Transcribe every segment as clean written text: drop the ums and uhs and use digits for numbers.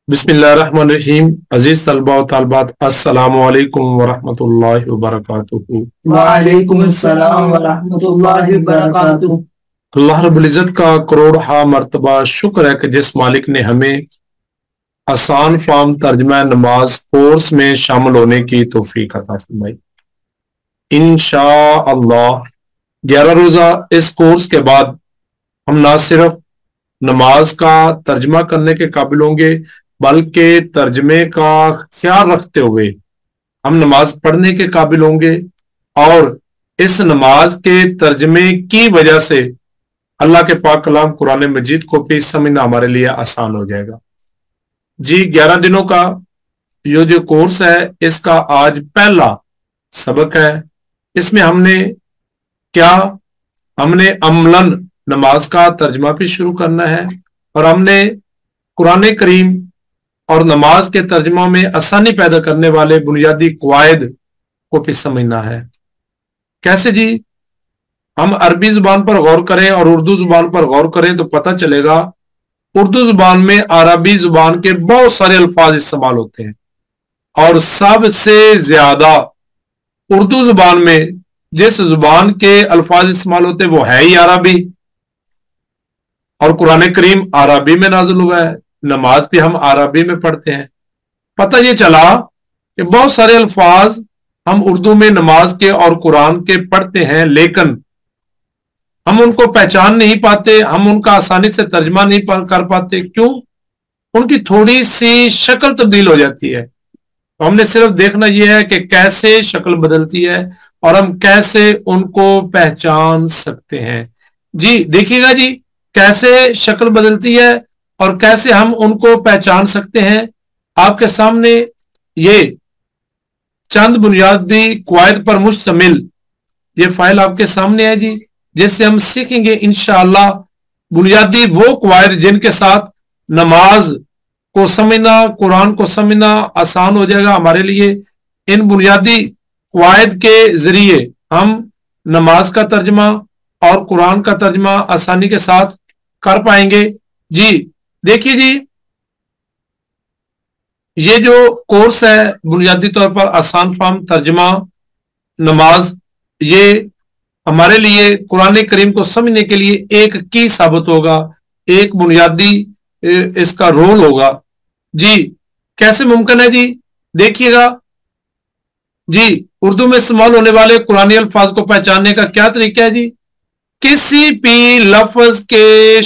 बिस्मिल्लाहिर्रहमानिर्रहीम। अजीज तलबा और तालिबात, अस्सलामु अलैकुम वरहमतुल्लाहि वबरकातुहू। वालेकुम अस्सलाम वरहमतुल्लाहि वबरकातुहू। अल्लाह रब्बुल इज्जत का करोड़ मर्तबा शुक्र है कि जिस मालिक ने हमें आसान फार्म तर्जमा नमाज कोर्स में शामिल होने की तौफीक अता फरमाई। इंशाअल्लाह 11 रोजा इस कोर्स के बाद हम ना सिर्फ नमाज का तर्जमा करने के काबिल होंगे, बल्कि तर्जमे का ख्याल रखते हुए हम नमाज पढ़ने के काबिल होंगे और इस नमाज के तर्जमे की वजह से अल्लाह के पाक कलाम कुरान मजीद को भी समझना हमारे लिए आसान हो जाएगा। जी 11 दिनों का ये जो कोर्स है इसका आज पहला सबक है। इसमें हमने अमलन नमाज का तर्जमा भी शुरू करना है और हमने कुरान करीम और नमाज के तर्जमा में आसानी पैदा करने वाले बुनियादी कवायद को भी समझना है। कैसे जी? हम अरबी जुबान पर गौर करें और उर्दू जुबान पर गौर करें तो पता चलेगा उर्दू जुबान में अरबी जुबान के बहुत सारे अल्फाज इस्तेमाल होते हैं और सबसे ज्यादा उर्दू जुबान में जिस जुबान के अल्फाज इस्तेमाल होते हैं वो है ही अरबी, और कुरान करीम अरबी में नाज़िल हुआ है, नमाज भी हम अरबी में पढ़ते हैं। पता ये चला कि बहुत सारे अल्फाज हम उर्दू में नमाज के और कुरान के पढ़ते हैं, लेकिन हम उनको पहचान नहीं पाते, हम उनका आसानी से तर्जमा नहीं कर पाते। क्यों? उनकी थोड़ी सी शक्ल तब्दील हो जाती है। तो हमने सिर्फ देखना यह है कि कैसे शक्ल बदलती है और हम कैसे उनको पहचान सकते हैं। जी देखिएगा जी, कैसे शक्ल बदलती है और कैसे हम उनको पहचान सकते हैं। आपके सामने ये चंद बुनियादी कवायद पर मुश्तमिल ये फाइल आपके सामने है जी, जिससे हम सीखेंगे इंशाअल्लाह बुनियादी वो कवायद जिनके साथ नमाज को समझना, कुरान को समझना आसान हो जाएगा हमारे लिए। इन बुनियादी कवायद के जरिए हम नमाज का तर्जमा और कुरान का तर्जमा आसानी के साथ कर पाएंगे। जी देखिए जी, ये जो कोर्स है बुनियादी तौर पर आसान फार्म तर्जमा नमाज, ये हमारे लिए कुरान करीम को समझने के लिए एक की साबित होगा, एक बुनियादी इसका रोल होगा। जी कैसे मुमकिन है जी? देखिएगा जी, उर्दू में इस्तेमाल होने वाले कुरानी अल्फाज को पहचानने का क्या तरीका है जी? किसी भी लफ्ज के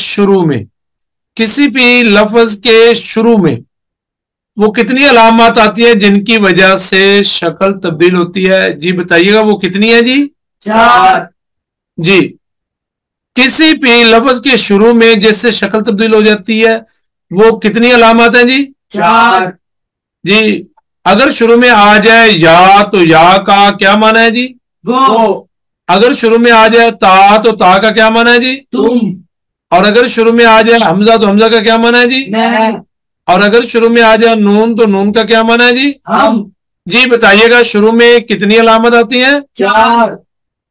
शुरू में वो कितनी अलामत आती है जिनकी वजह से शक्ल तब्दील होती है? जी बताइएगा, वो कितनी है जी? 4। जी, किसी भी लफ्ज के शुरू में जिससे शक्ल तब्दील हो जाती है वो कितनी अलामत है जी? 4। जी अगर शुरू में आ जाए या तो या का क्या माना है जी? वो। अगर शुरू में आ जाए ता तो ता का क्या माना है जी? तुम। और अगर शुरू में आ जाए हमजा तो हमजा का क्या माना है जी? मैं। और अगर शुरू में आ जाए नून तो नून का क्या माना है जी? हम। जी बताइएगा, शुरू में कितनी अलामत आती है? 4।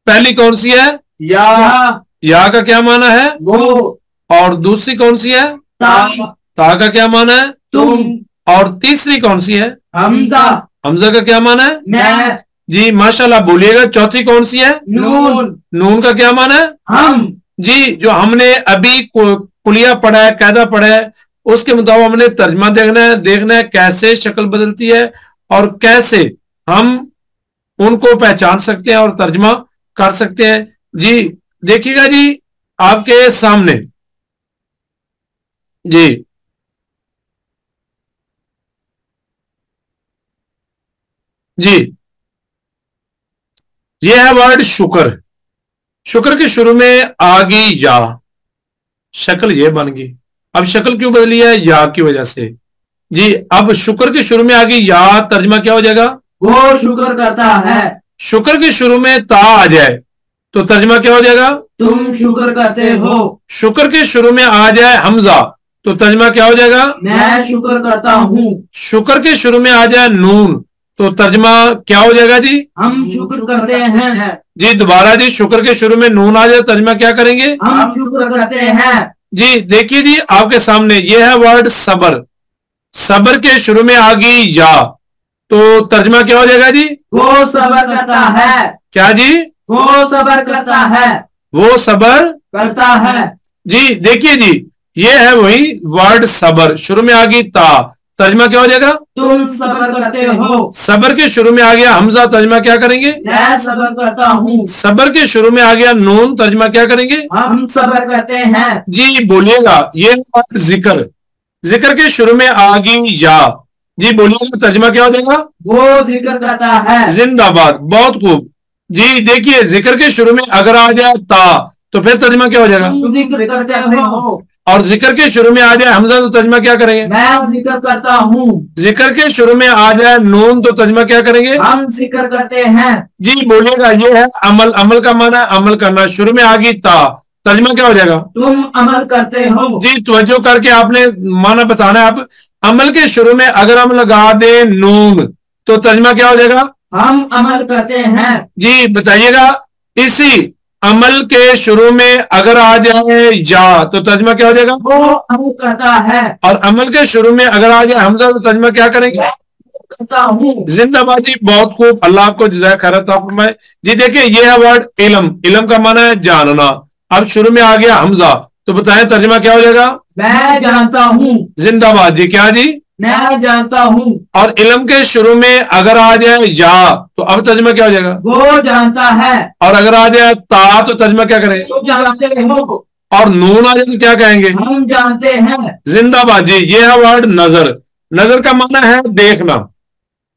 पहली कौन सी है? या का क्या माना है? वो। और दूसरी कौन सी है? ता का क्या माना है? तुम। और तीसरी कौन सी है? हमजा। हमजा का क्या माना है? मैं। जी माशाल्लाह, बोलिएगा चौथी कौन सी है? नून। नून का क्या माना है? हम। जी जो हमने अभी कुलिया पढ़ा है, कायदा पढ़ा है, उसके मुताबिक हमने तर्जमा देखना है कैसे शक्ल बदलती है और कैसे हम उनको पहचान सकते हैं और तर्जमा कर सकते हैं। जी देखिएगा जी आपके सामने, जी जी ये है वर्ड शुक्र। शुक्र के शुरू में आ गई या, शक्ल ये बन गई। अब शक्ल क्यों बदली है? या की वजह से। जी अब शुक्र के शुरू में आ गई या, तर्जमा क्या हो जाएगा? वो शुक्र करता है। शुक्र के शुरू में ता आ जाए तो तर्जमा क्या हो जाएगा? तुम शुक्र करते हो। शुक्र के शुरू में आ जाए हमजा तो तर्जमा क्या हो जाएगा? मैं शुक्र करता हूँ। शुक्र के शुरू में आ जाए नून तो तर्जमा क्या हो जाएगा जी? हम शुक्र करते हैं। जी दोबारा जी, शुक्र के शुरू में नून आ जाए तर्जमा क्या करेंगे? हम शुक्र करते हैं। जी देखिए जी आपके सामने ये है वर्ड सबर। सबर के शुरू में आ गई या, तो तर्जमा क्या हो जाएगा जी? वो सबर करता है। क्या जी? वो सबर करता है। वो सबर करता है। जी। देखिए जी, ये है वही वर्ड सबर, शुरू में आ गई ता, तर्जमा क्या हो जाएगा? तुम सबर करते हो। सबर के शुरू में आ गया हमजा, तर्जमा क्या करेंगे? मैं सबर करता हूँ। सबर के शुरू में आ गया नून, तर्जमा क्या करेंगे? हम सबर करते हैं। जी बोलिएगा, ये जिक्र, जिक्र के शुरू में आ गई या, जी बोलिएगा, तर्जमा क्या हो जाएगा? वो जिक्र करता है। जिंदाबाद, बहुत खूब जी। देखिए, जिक्र के शुरू में अगर आ जाए ता, तो फिर तर्जमा क्या हो जाएगा? तुम जिक्र करते हो। और जिक्र के शुरू में आ जाए हमजा, तो तर्जमा क्या करेंगे? मैं जिक्र करता हूँ। जिक्र के शुरू में आ जाए नून, तो तर्जमा क्या करेंगे? हम जिक्र करते हैं। जी बोलिएगा, ये है अमल, अमल का माना है अमल करना, शुरू में आ गई ता, तर्जमा क्या हो जाएगा? तुम अमल करते हो। जी तवज्जो करके आपने माना बताना है। आप अमल के शुरू में अगर हम लगा दे नून, तो तर्जमा क्या हो जाएगा? हम अमल करते हैं। जी बताइएगा, इसी अमल के शुरू में अगर आ जाए या, तो तर्जमा क्या हो जाएगा? वो अमल करता है। और अमल के शुरू में अगर आ जाए हमजा, तो तर्जमा क्या करेंगे? करता हूँ। जिंदाबाद जी, बहुत खूब, अल्लाह आपको जज़ाए खैर अता फरमाए जी। देखिए, ये है वर्ड इल्म, इल्म का माना है जानना। अब शुरू में आ गया हमजा, तो बताएं तर्जमा क्या हो जाएगा? मैं जानता हूँ। जिंदाबाद जी। क्या जी? मैं जानता हूँ। और इल्म के शुरू में अगर आ जाए या, तो अब तर्जमा क्या हो जाएगा? वो जानता है। और अगर आ जाए ता, तो तर्जमा क्या करें? तुम जानते हो। और नून आ जाए तो क्या कहेंगे? हम जानते हैं। जिंदाबाद जी। ये है वर्ड नजर, नजर का माना है देखना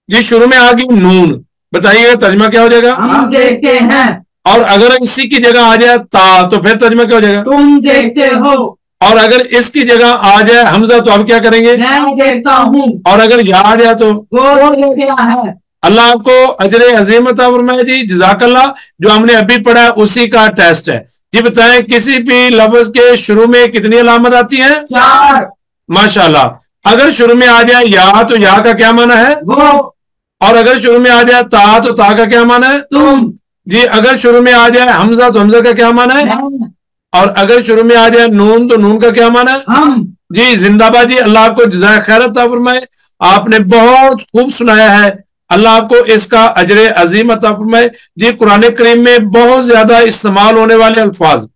जी। शुरू में आ गई नून, बताइएगा तर्जमा क्या हो जाएगा? हम देखते हैं। और अगर इसी की जगह आ जाए ता, तो फिर तर्जमा क्या हो जाएगा? तुम देखते हो। और अगर इसकी जगह आ जाए हमजा, तो अब क्या करेंगे? मैं देखता हूँ। और अगर या आ जाए तो? वो देखता है। अल्लाह आपको अजर अजीम अता फरमाए जी, जज़ाकल्लाह। जो हमने अभी पढ़ा है उसी का टेस्ट है जी। बताएं, किसी भी लफ्ज के शुरू में कितनी अलामत आती है? 4। माशाल्लाह। अगर शुरू में आ जाए या, तो या का क्या माना है? वो। और अगर शुरू में आ जाए ता, तो ता का क्या माना है? तुम। जी। अगर शुरू में आ जाए हमजा, तो हमजा का क्या माना है? मैं। और अगर शुरू में आ जाए नून, तो नून का क्या माना है? हम। जी जिंदाबाद जी, अल्लाह आपको जज़ाए खैर अता फरमाए। आपने बहुत खूब सुनाया है, अल्लाह आपको इसका अजर अजीम अता फरमाए जी। कुरान करीम में बहुत ज्यादा इस्तेमाल होने वाले अल्फाज,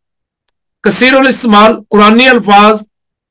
कसीरुल इस्तेमाल कुरानी अल्फाज,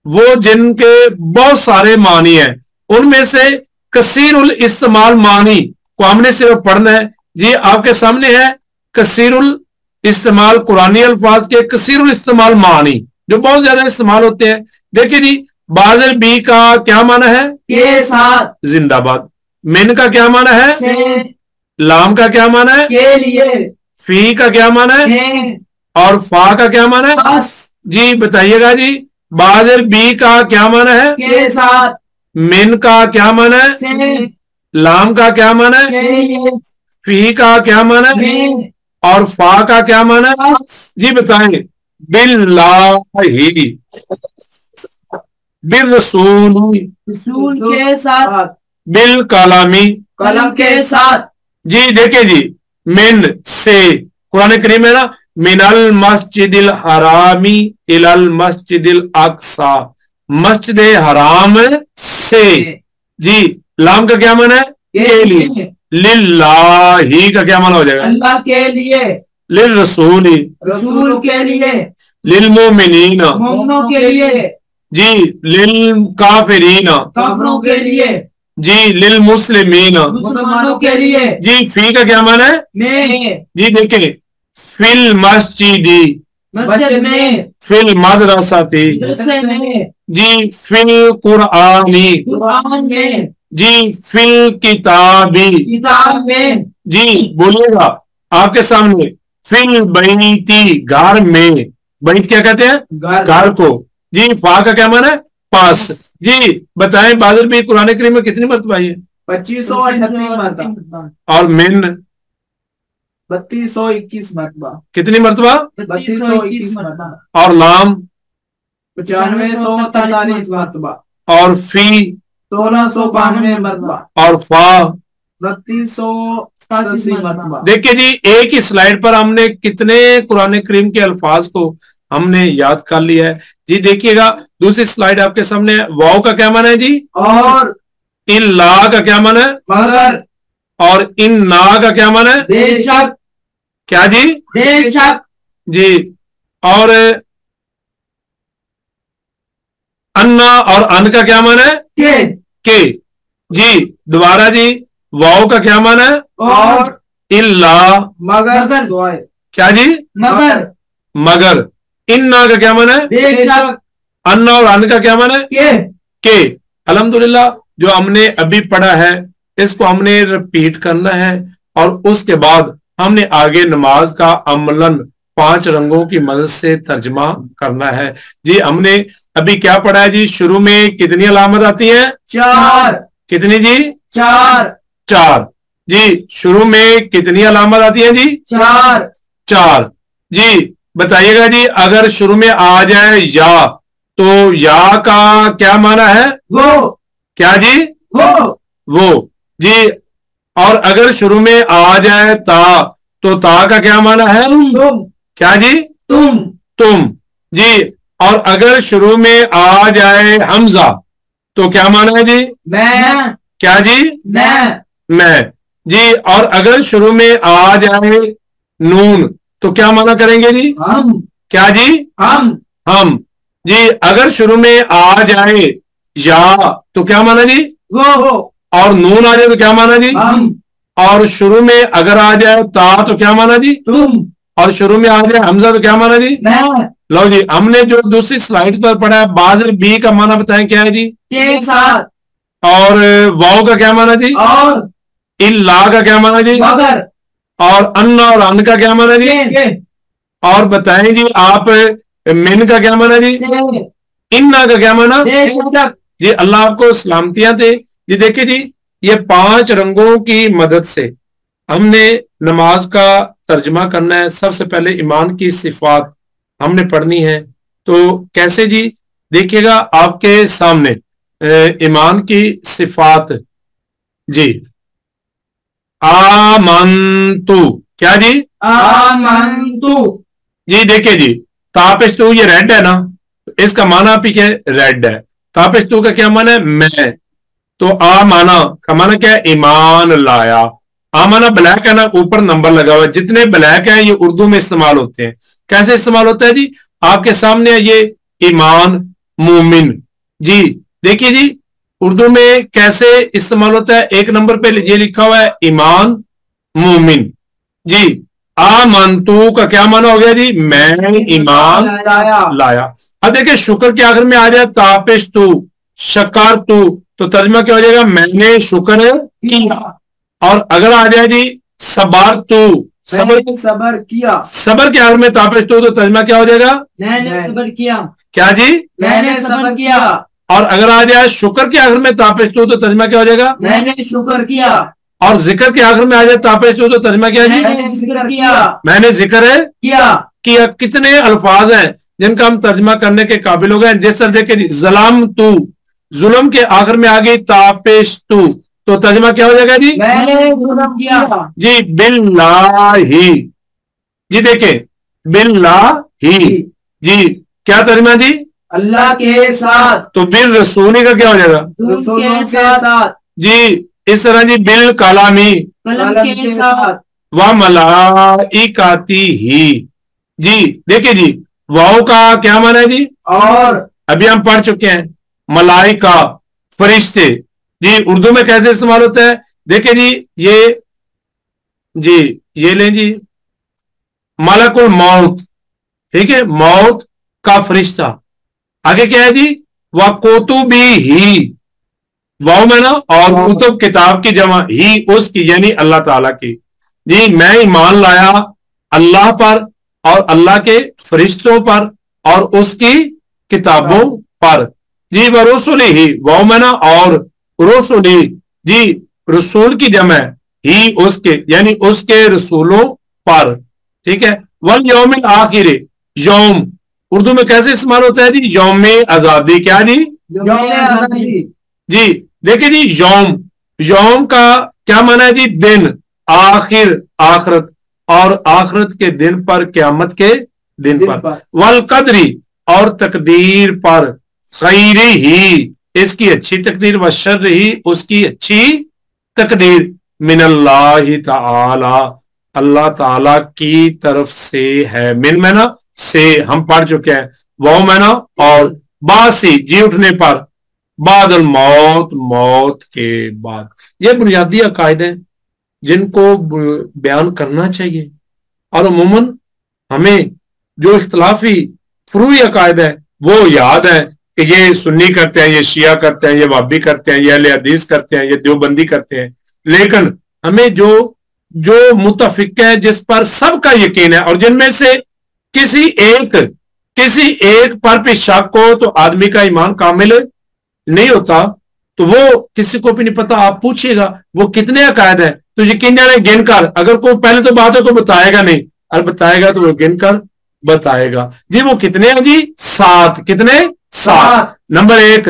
वो जिनके बहुत सारे मानी हैं, उनमें से कसीरुल इस्तेमाल मानी को हमने सिर्फ पढ़ना है जी। आपके सामने है कसीरुल इस्तेमाल कुरानी अल्फाज के कसीरुल इस्तेमाल मानी, जो बहुत ज्यादा इस्तेमाल होते हैं। देखिए जी, बादल बी का क्या माना है? के साथ। जिंदाबाद। मिन का क्या माना है? से। लाम का क्या माना है? के लिए। फी का क्या माना है? के। और फा का क्या माना है? बस। जी बताइएगा जी, बादल बी का क्या माना है? के साथ। मिन का क्या माना है? से। लाम का क्या माना है? के लिए। फी का क्या माना है? में। और फा का क्या माना है? बस। जी बताएंगे। बिल्लाही, बिल रसूल, रसूल के साथ। बिल कलामी, कलम के साथ। जी देखिए जी, मिन से, कुरान करीम है ना, मिनल मस्जिदिल हरामी इलल मस्जिदिल अक्सा, मस्जिद हराम से। जी लाम का क्या माना है? के लिए। लिल्लाही का क्या माना हो जाएगा? अल्लाह के लिए। लिल रसूली, रसूल के लिए। लिल मोमिनीना, मोमिनों के लिए। जी लिल काफिरीना, काफिरों के लिए। जी लिल मुस्लिमीना, मुसलमानों के लिए। जी फी का क्या माना है? में। जी देखिए, फिल मस्जिदी, मस्जिद में। फिल मदरसाती, मदरसे में। जी फिल कुरानी, कुरान में। जी फिल किताबी, किताब में। जी बोलिएगा आपके सामने, फिल बैती, घर में, बैत क्या कहते हैं? घर को। जी फा का क्या माना है? पास। जी बताएं, बादल भी कुरान करीम में कितनी मरतबा आई है? 2538 मरतबा। और मिन 3221 मरतबा। कितनी मरतबा? 3221 मरतबा। और लाम 9543 मरतबा। और फी 1692 मरतबा। और फा 3287 मरतबा। देखिए जी, एक ही स्लाइड पर हमने कितने कुरान करीम के अल्फाज को हमने याद कर लिया है जी। देखिएगा दूसरी स्लाइड आपके सामने है। वाव का क्या माना है जी? और। इल्ला का क्या माना है? मगर। और इन्ना का क्या माना है? बेशक। क्या जी? बेशक जी। और अन्ना और अन का क्या माना है? के जी। दोबारा जी, वाव का क्या माना है? और। इल्ला। मगर। क्या जी? मगर। मगर। इन्ना का क्या माना है? बेशक। अन्ना और अन का क्या माना है? के। अल्हम्दुलिल्लाह, जो हमने अभी पढ़ा है इसको हमने रिपीट करना है और उसके बाद हमने आगे नमाज का अमलन 5 रंगों की मदद से तर्जमा करना है जी। हमने अभी क्या पढ़ा है जी? शुरू में कितनी अलामत आती है? 4। कितनी जी? 4। 4 जी। शुरू में कितनी अलामत आती है जी? 4। 4 जी। बताइएगा जी, अगर शुरू में आ जाए या तो या का क्या माना है? वो। क्या जी? वो जी। और अगर शुरू में आ जाए ता तो ता का क्या माना है? तुम। क्या जी? तुम जी। और अगर शुरू में आ जाए हमजा तो क्या माना है जी? मैं। क्या जी? मैं जी। और अगर शुरू में आ जाए नून तो क्या माना करेंगे जी? हम। क्या जी? हम जी। अगर शुरू में आ जाए या तो क्या माना जी? वो। और नून आ जाए तो क्या माना जी? हम। और शुरू में अगर आ जाए ता तो क्या माना जी? तुम। और शुरू में आ जाए हमजा तो क्या माना जी? मैं। लो जी, हमने जो दूसरी स्लाइड पर पढ़ा है बाजर बी का माना बताएं क्या है जी? के साथ। और वाव का क्या माना जी? और। इल्ला का क्या माना जी? मगर। और अन्ना और अन का क्या माना जी? और बताएं जी आप मिन का क्या माना जी? इन्ना का क्या माना जी? अल्लाह आपको सलामतियां दे जी। देखिए जी, ये 5 रंगों की मदद से हमने नमाज का तर्जमा करना है। सबसे पहले ईमान की सिफात हमने पढ़नी है। तो कैसे जी? देखिएगा आपके सामने ईमान की सिफात जी। आमंतु। क्या जी? आमंतु जी। देखिए जी, तापिस्तु ये रेड है ना, इसका माना पीछे रेड है। तापिस्तु का क्या माना है? मैं। तो आ माना का माना क्या है? ईमान लाया। आ माना ब्लैक है ना, ऊपर नंबर लगा हुआ है। जितने ब्लैक है ये उर्दू में इस्तेमाल होते हैं। कैसे इस्तेमाल होता है जी? आपके सामने है ये ईमान, मोमिन जी। देखिए जी, उर्दू में कैसे इस्तेमाल होता है। एक नंबर पे ये लिखा हुआ है ईमान, मोमिन जी। आमंतु का क्या माना हो गया जी? मैं ईमान लाया। अब देखिए, शुक्र के आखिर में आ जाए तापिश तू, शकार तू, तो तर्जमा क्या हो जाएगा? मैंने शुक्र किया। और अगर आ जाए जी सबार तू, सबर किया। सबर के आखिर में तापिश तू, तो तर्जमा क्या हो जाएगा? मैंने सबर किया। क्या जी? मैंने सबर किया। और अगर आ जाए शुक्र के आखिर में तापिश तू, तो तर्जमा क्या हो जाएगा? मैंने शुक्र किया। और जिक्र के आखिर में आ जाए तापिश तू, तो तर्जमा क्या जी? मैंने जिक्र किया। मैंने जिक्र किया। कितने अल्फाज हैं जिनका हम तर्जमा करने के काबिल हो गए। जिस तरह देखे जलाम तू, जुल्म के आखिर में आ गई तापेश तू, तो तर्जमा क्या हो जाएगा जी? मैंने जुल्म किया जी। बिल्लाही जी। देखे बिल्लाही जी, क्या तर्जमा जी? अल्लाह के साथ। तो बिल रसूली का क्या हो जाएगा? रसूलों के साथ जी। इस तरह जी बिल कलामी, कलम के साथ। व मलाइकाती ही जी। देखिए जी, वाव का क्या माना है जी? और। अभी हम पढ़ चुके हैं मलाइका, फरिश्ते जी। उर्दू में कैसे इस्तेमाल होता है? देखिए जी, ये लें जी, मलकुल मौत, ठीक है, मौत का फरिश्ता। आगे क्या है जी? वह कुतुबी ही, वाव में ना, और कुतुब किताब की जमा, ही उसकी यानी अल्लाह ताला की जी। मैं ईमान लाया अल्लाह पर और अल्लाह के फरिश्तों पर और उसकी किताबों पर जी। व रसूली ही, वाव में ना, और रसूली जी, रसूल की जमा ही उसके यानी उसके रसूलों पर, ठीक है। वल यौमिल आखिर, यौम उर्दू में कैसे इस्तेमाल होता है जी? यौम आजादी। क्या जी? जी। देखिए जी, यौम, यौम का क्या माना है जी? दिन, आखिर आखरत, और आखरत के दिन पर, क्यामत के दिन पर, वल कदरी और तकदीर पर, खैरी ही इसकी अच्छी तकदीर, व शर्र ही उसकी अच्छी तकदीर, मिनल्लाहि ताला अल्लाह ताला की तरफ से है। मिन में ना से हम पढ़ चुके हैं, वो में ना और बासी जी उठने पर, बादल मौत मौत के बाद। ये बुनियादी अकायदे हैं जिनको बयान करना चाहिए। और अमूमन हमें जो इख्तलाफी फरूई अकायद है वो याद है कि ये सुन्नी करते हैं, ये शिया करते हैं, ये वाबी करते हैं, ये अहले हदीस करते हैं, ये देवबंदी करते हैं, लेकिन हमें जो मुतफिक है, जिस पर सबका यकीन है, और जिनमें से किसी एक पर भी शक हो तो आदमी का ईमान कामिल नहीं होता, तो वो किसी को भी नहीं पता। आप पूछिएगा वो कितने अकायद है, तो यकीन जाने गिन कर, अगर कोई पहले तो बात है तो बताएगा नहीं, और बताएगा तो वो गिन कर बताएगा। जी वो कितने हैं जी? 7। कितने? 7। नंबर 1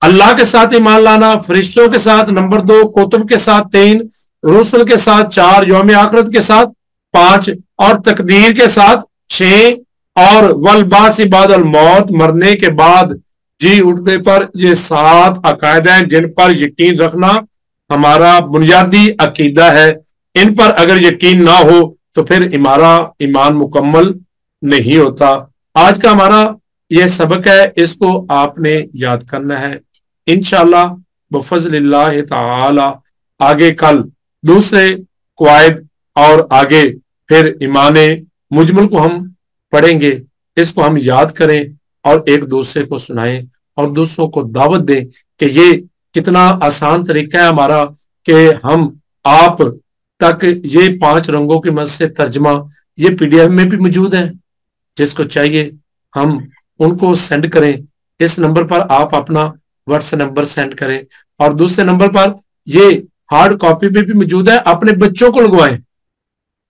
अल्लाह के साथ ईमान लाना, फरिश्तों के साथ। नंबर 2 कुतुब के साथ 3, रसूल के साथ 4, यौम आखिरत के साथ 5, और तकदीर के साथ 6, और वल बासी बादल मौत मरने के बाद जी उठने पर। ये 7 अकायद हैं जिन पर यकीन रखना हमारा बुनियादी अकीदा है। इन पर अगर यकीन ना हो तो फिर हमारा ईमान मुकम्मल नहीं होता। आज का हमारा यह सबक है, इसको आपने याद करना है। इंशाअल्लाह बफज़लिल्लाह ताला आगे कल दूसरे क़वाइद और आगे फिर ईमान मुजमल को हम पढ़ेंगे। इसको हम याद करें और एक दूसरे को सुनाएं और दूसरों को दावत दें कि ये कितना आसान तरीका है हमारा कि हम आप तक ये 5 रंगों की मदद से तर्जमा ये PDF में भी मौजूद है। जिसको चाहिए हम उनको सेंड करें। इस नंबर पर आप अपना व्हाट्सएप नंबर सेंड करें, और दूसरे नंबर पर ये हार्ड कॉपी में भी मौजूद है। अपने बच्चों को लगवाएं,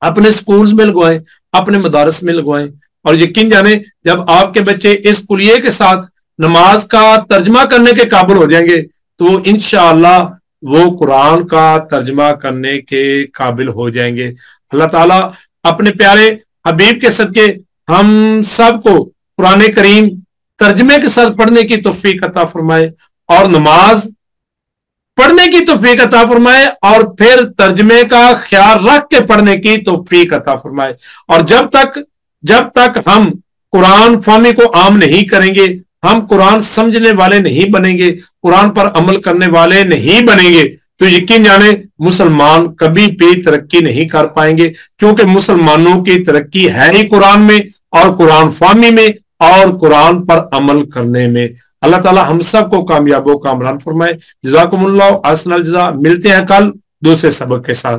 अपने स्कूल्स में लगवाएं, अपने मदारस में लगवाएं। और यकीन जाने जब आपके बच्चे इस कुलिये के साथ नमाज का तर्जमा करने के काबिल हो जाएंगे तो इंशाअल्लाह वो कुरान का तर्जमा करने के काबिल हो जाएंगे। अल्लाह ताला अपने प्यारे हबीब के सदके हम सबको कुरान करीम तर्जमे के साथ पढ़ने की तौफीक अता फरमाए, और नमाज पढ़ने की तौफीक अता फरमाए, और फिर तर्जमे का ख्याल रख के पढ़ने की तौफीक अता फरमाए। और जब तक हम कुरान फहमी को आम नहीं करेंगे, हम कुरान समझने वाले नहीं बनेंगे, कुरान पर अमल करने वाले नहीं बनेंगे, तो यकीन जाने मुसलमान कभी भी तरक्की नहीं कर पाएंगे। क्योंकि मुसलमानों की तरक्की है ही कुरान में, और कुरान फहमी में, और कुरान पर अमल करने में। अल्लाह ताला हम सबको कामयाबो कामरान फरमाए। जज़ाकुमुल्लाह, अहसनल जज़ा। मिलते हैं कल दूसरे सबक के साथ।